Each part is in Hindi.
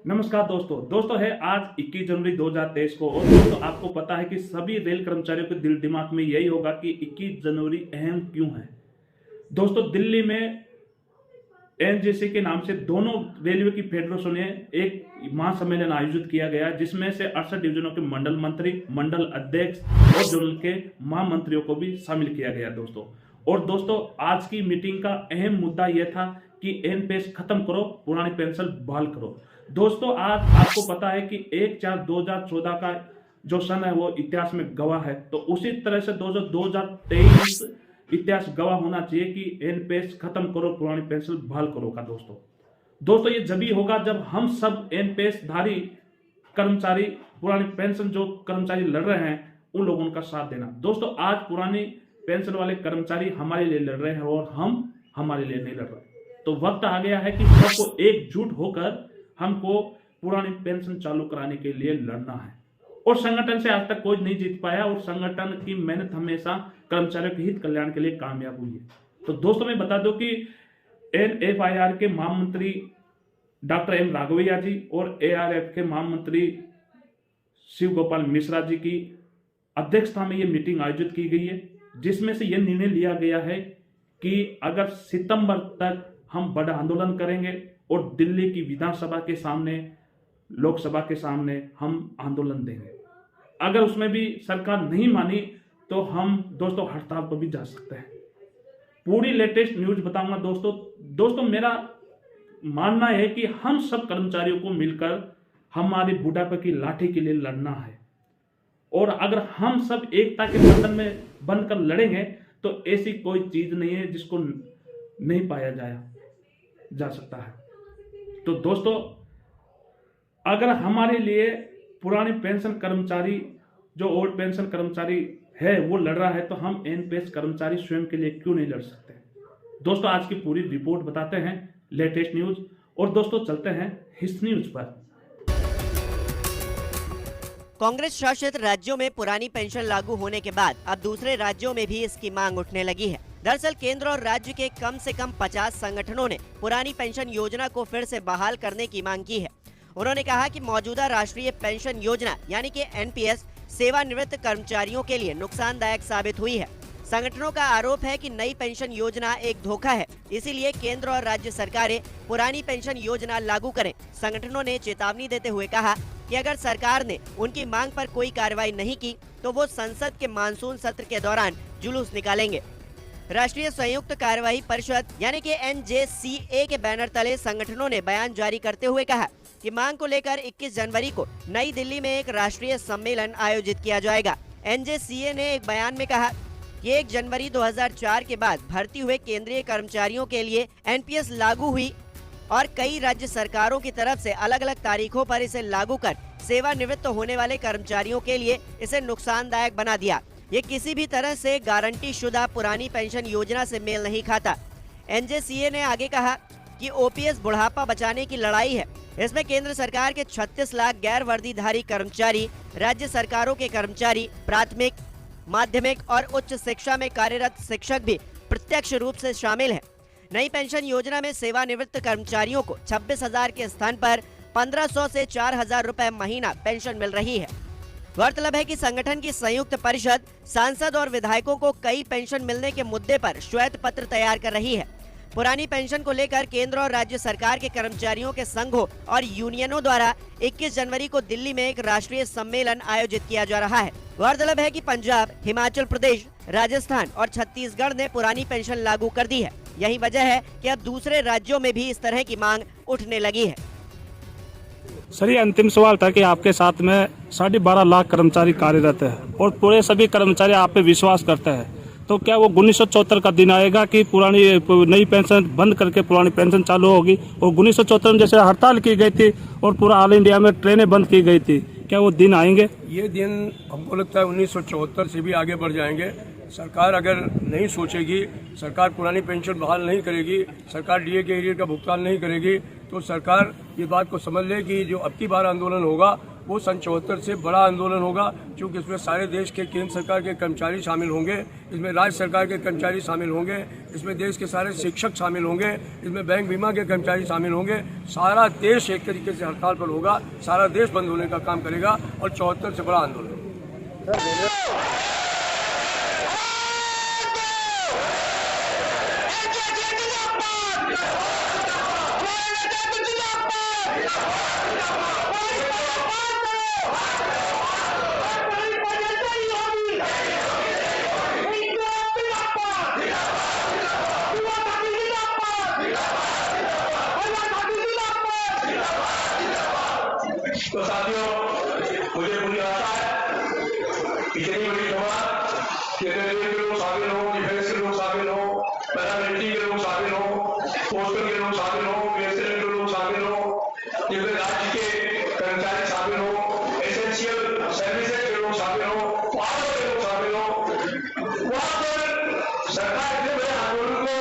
नमस्कार दोस्तों है आज 21 जनवरी 2023 को। और दोस्तों आपको पता है कि सभी रेल कर्मचारियों के दिल दिमाग में यही होगा कि 21 जनवरी अहम क्यों है। दोस्तों दिल्ली में एनजेसी के नाम से दोनों रेलवे की फेडरेशन ने एक महासम्मेलन आयोजित किया गया, जिसमें से 68 डिवीजनों के मंडल मंत्री, मंडल अध्यक्ष और जोनल के महामंत्रियों को भी शामिल किया गया दोस्तों। और दोस्तों आज की मीटिंग का अहम मुद्दा यह था कि एनपीएस खत्म करो, पुरानी पेंशन बहाल करो। दोस्तों आज आपको पता है कि 1/4/2014 का जो सन है वो इतिहास में गवाह है, तो उसी तरह से 2023 इतिहास गवाह होना चाहिए कि एनपीएस खत्म करो, पुरानी पेंशन बहाल करो का। दोस्तों ये जब ही होगा जब हम सब एनपीएस धारी कर्मचारी, पुरानी पेंशन जो कर्मचारी लड़ रहे हैं उन लोगों का साथ देना। दोस्तों आज पुरानी पेंशन वाले कर्मचारी हमारे लिए लड़ रहे हैं और हम हमारे लिए नहीं लड़ रहे। तो वक्त आ गया है कि सबको एकजुट होकर हमको पुरानी पेंशन चालू कराने के लिए लड़ना है। और संगठन से आज तक कोई नहीं जीत पाया और संगठन की मेहनत हमेशा कर्मचारियों के हित कल्याण के लिए कामयाब हुई है। तो दोस्तों मैं बता दूं कि एनएफआईआर के महामंत्री डॉक्टर एम राघवैया जी और एआरएफ के महामंत्री शिव गोपाल मिश्रा जी की अध्यक्षता में यह मीटिंग आयोजित की गई है, जिसमें से यह निर्णय लिया गया है कि अगर सितंबर तक हम बड़ा आंदोलन करेंगे और दिल्ली की विधानसभा के सामने, लोकसभा के सामने हम आंदोलन देंगे। अगर उसमें भी सरकार नहीं मानी तो हम दोस्तों हड़ताल पर भी जा सकते हैं। पूरी लेटेस्ट न्यूज बताऊंगा दोस्तों मेरा मानना है कि हम सब कर्मचारियों को मिलकर हमारी बुढ़ापे की लाठी के लिए लड़ना है। और अगर हम सब एकता के बंधन में बनकर लड़ेंगे तो ऐसी कोई चीज नहीं है जिसको नहीं पाया जा सकता है। तो दोस्तों अगर हमारे लिए पुरानी पेंशन कर्मचारी, जो ओल्ड पेंशन कर्मचारी है वो लड़ रहा है, तो हम एनपीएस कर्मचारी स्वयं के लिए क्यों नहीं लड़ सकते। दोस्तों आज की पूरी रिपोर्ट बताते हैं, लेटेस्ट न्यूज। और दोस्तों चलते हैं हिस्स न्यूज पर। कांग्रेस शासित राज्यों में पुरानी पेंशन लागू होने के बाद अब दूसरे राज्यों में भी इसकी मांग उठने लगी है। दरअसल केंद्र और राज्य के कम से कम 50 संगठनों ने पुरानी पेंशन योजना को फिर से बहाल करने की मांग की है। उन्होंने कहा कि मौजूदा राष्ट्रीय पेंशन योजना यानी कि एनपीएस सेवानिवृत्त कर्मचारियों के लिए नुकसानदायक साबित हुई है। संगठनों का आरोप है कि नई पेंशन योजना एक धोखा है, इसीलिए केंद्र और राज्य सरकारें पुरानी पेंशन योजना लागू करें। संगठनों ने चेतावनी देते हुए कहा कि अगर सरकार ने उनकी मांग पर कोई कार्रवाई नहीं की तो वो संसद के मानसून सत्र के दौरान जुलूस निकालेंगे। राष्ट्रीय संयुक्त कार्यवाही परिषद यानी कि एनजेसीए के बैनर तले संगठनों ने बयान जारी करते हुए कहा कि मांग को लेकर 21 जनवरी को नई दिल्ली में एक राष्ट्रीय सम्मेलन आयोजित किया जाएगा। एनजेसीए ने एक बयान में कहा कि 1 जनवरी 2004 के बाद भर्ती हुए केंद्रीय कर्मचारियों के लिए एनपीएस लागू हुई और कई राज्य सरकारों की तरफ से अलग अलग तारीखों पर इसे लागू कर सेवानिवृत्त होने वाले कर्मचारियों के लिए इसे नुकसानदायक बना दिया। ये किसी भी तरह से गारंटी शुदा पुरानी पेंशन योजना से मेल नहीं खाता। एनजेसीए ने आगे कहा कि ओपीएस बुढ़ापा बचाने की लड़ाई है। इसमें केंद्र सरकार के 36 लाख गैर वर्दीधारी कर्मचारी, राज्य सरकारों के कर्मचारी, प्राथमिक, माध्यमिक और उच्च शिक्षा में कार्यरत शिक्षक भी प्रत्यक्ष रूप से शामिल हैं। नई पेंशन योजना में सेवानिवृत्त कर्मचारियों को 26,000 के स्थान पर 1,500 से 4,000 रुपए महीना पेंशन मिल रही है। गौरतलब है कि संगठन की संयुक्त परिषद सांसद और विधायकों को कई पेंशन मिलने के मुद्दे पर श्वेत पत्र तैयार कर रही है। पुरानी पेंशन को लेकर केंद्र और राज्य सरकार के कर्मचारियों के संघों और यूनियनों द्वारा 21 जनवरी को दिल्ली में एक राष्ट्रीय सम्मेलन आयोजित किया जा रहा है। गौरतलब है कि पंजाब, हिमाचल प्रदेश, राजस्थान और छत्तीसगढ़ ने पुरानी पेंशन लागू कर दी है। यही वजह है कि अब दूसरे राज्यों में भी इस तरह की मांग उठने लगी है। सर ये अंतिम सवाल था कि आपके साथ में 12.5 लाख कर्मचारी कार्यरत है और पूरे सभी कर्मचारी आप पे विश्वास करते हैं, तो क्या वो 1974 का दिन आएगा कि पुरानी नई पेंशन बंद करके पुरानी पेंशन चालू होगी? और 1974 में जैसे हड़ताल की गई थी और पूरा ऑल इंडिया में ट्रेनें बंद की गई थी, क्या वो दिन आएंगे? ये दिन हमको लगता है 1974 से भी आगे बढ़ जाएंगे। सरकार अगर नहीं सोचेगी, सरकार पुरानी पेंशन बहाल नहीं करेगी, सरकार डीए के एरियर का भुगतान नहीं करेगी, तो सरकार ये बात को समझ ले कि जो अब की बार आंदोलन होगा वो सन 74 से बड़ा आंदोलन होगा, क्योंकि इसमें सारे देश के केंद्र सरकार के कर्मचारी शामिल होंगे, इसमें राज्य सरकार के कर्मचारी शामिल होंगे, इसमें देश के सारे शिक्षक शामिल होंगे, इसमें बैंक बीमा के कर्मचारी शामिल होंगे। सारा देश एक तरीके से हड़ताल पर होगा, सारा देश बंद होने का काम करेगा और 74 से बड़ा आंदोलन। तो साथियों, मुझे पूरी आशा है इतनी बड़ी सभा रेलवे के लोग शामिल हो, डिफेंस के लोग शामिल हो, पैरामिलिट्री के लोग शामिल हो, पोस्टल के लोग शामिल हो, बीएसएनएल के लोग शामिल हो, जिसमें राज्य के कर्मचारी शामिल हो, एसेंशियल सर्विसेज के लोग शामिल हो, पावर के लोग शामिल हो। वहां पर सरकार इतने बड़े आंदोलन को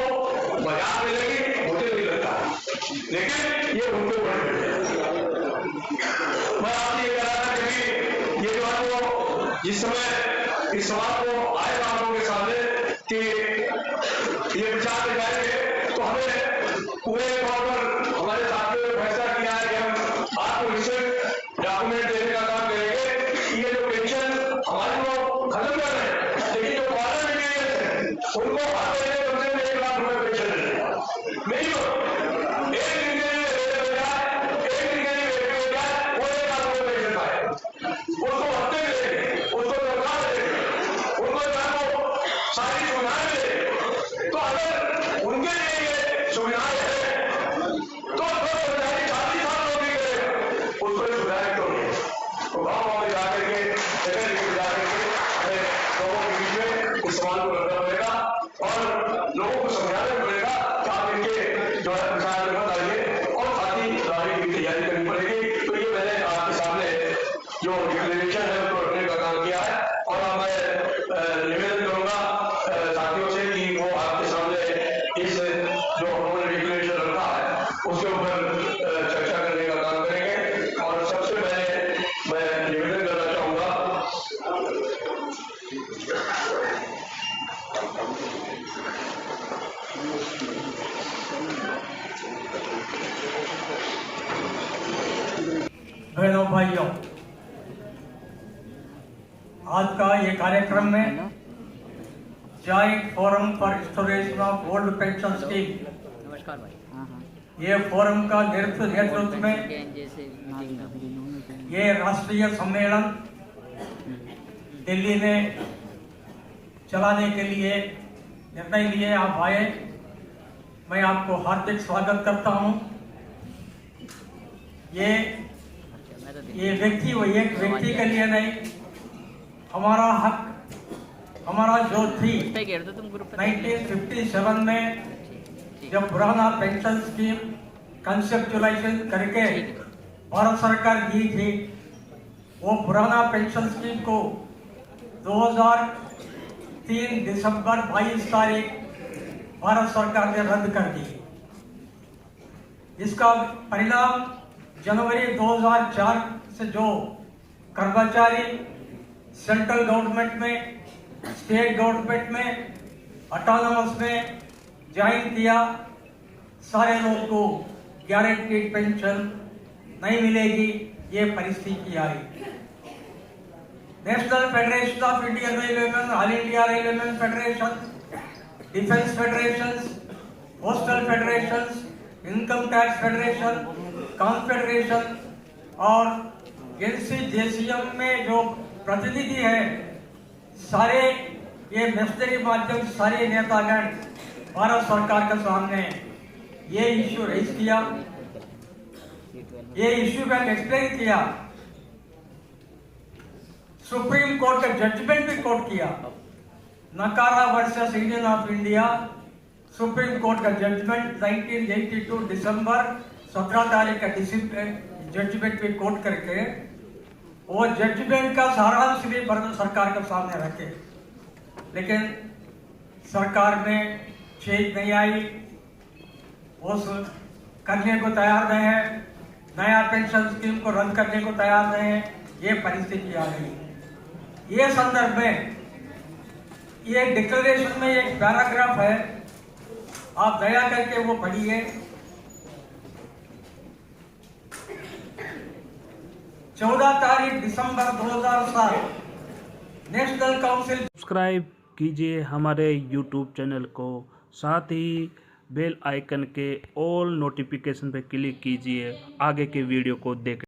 मजाक में लेगी मुझे नहीं लगता, लेकिन ये उनको बड़े मैं आपसे ये कह रहा था कि ये जो है वो जिस समय इस सवाल को आएगा हम लोगों के सामने कि ये विचार ले जाएंगे, तो हमें पूरे तौर पर हमारे साथियों ने फैसला किया है कि हम आपको रिसिप्ट डॉक्यूमेंट देने का काम करेंगे कि ये जो पेंशन हमारे को खत्म कर रहे हैं, लेकिन जो फॉरेन इंडियंस हैं उनको हर महीने कम से कम 1 लाख रुपए पेंशन देंगे। नहीं हो एक दिन के लिए उसको हफ्ते मिलेंगे, उसको सरकार देगी, उनको सारी सुविधाएं मिलेगी। तो अगर उनके लिए ये सुविधाएं हैं तो सरकारी 40 साल नौकरी करेगा, उसको ये सुविधाएं क्यों नहीं? तो गाँव में जाकर के जगह जगह जाकर के हमें लोगों के बीच में इस सवाल को रखना पड़ेगा और लोगों को समझाना पड़ेगा कि आप इनके जो है प्रचार में मत आइए और साथ ही रैली की तैयारी करनी पड़ेगी। तो ये मैंने आपके सामने जो डिक्लेरेशन है उसको रखने का काम किया है और अब मैं निवेदन करूंगा साथियों से कि वो आपके सामने इस जो उन्होंने डिक्लेरेशन रखा है उसके ऊपर चर्चा करने का काम करेंगे। और सबसे पहले मैं निवेदन करना चाहूंगा बहनों भाइयों, आज का ये कार्यक्रम में joint forum for restoration of old pension scheme, ये फोरम का नेतृत्व में ये राष्ट्रीय सम्मेलन दिल्ली में चलाने के लिए निर्णय लिए आप आए। मैं आपको हार्दिक स्वागत करता हूं। ये व्यक्ति वो एक व्यक्ति के लिए नहीं, हमारा हक, हमारा जो थी 1957 में जब पुराना पेंशन स्कीम कंसेप्चुलाइजेशन करके भारत सरकार दी थी, वो पुराना पेंशन स्कीम को 2003 दिसंबर 22 तारीख भारत सरकार ने रद्द कर दी। इसका परिणाम जनवरी 2004 से जो कर्मचारी सेंट्रल गवर्नमेंट में, स्टेट गवर्नमेंट में, ऑटोनॉमस में ज्वाइन किया, सारे लोगों को गारंटीड पेंशन नहीं मिलेगी, ये परिस्थिति आई। National federation of Indian railwaymen, all India railwaymen federation, defence federation, postal federation, income tax federation, confederation और NCJCM में जो प्रतिनिधि है, सारे ये मिशनरी माध्यम सारे नेतागण भारत सरकार के सामने ये इश्यू रेज किया, ये इश्यू का एक्सप्लेन किया, सुप्रीम कोर्ट का जजमेंट भी कोर्ट किया, नकारा versus union of India, supreme court का जजमेंट 1982 दिसंबर 17 तारीख का जजमेंट भी कोर्ट करके वो जजमेंट का सारांश भी भारत सरकार के सामने रखे, लेकिन सरकार में चेंज नहीं आई, वो करने को तैयार नहीं है, नया पेंशन स्कीम को रद्द करने को तैयार नहीं है, ये परिस्थिति आ गई। ये संदर्भ में ये डिक्लेरेशन में एक पैराग्राफ है, आप दया करके वो पढ़िए। 14 तारीख दिसंबर 2007 नेशनल काउंसिल। सब्सक्राइब कीजिए हमारे YouTube चैनल को, साथ ही बेल आइकन के ऑल नोटिफिकेशन पे क्लिक कीजिए आगे के वीडियो को देख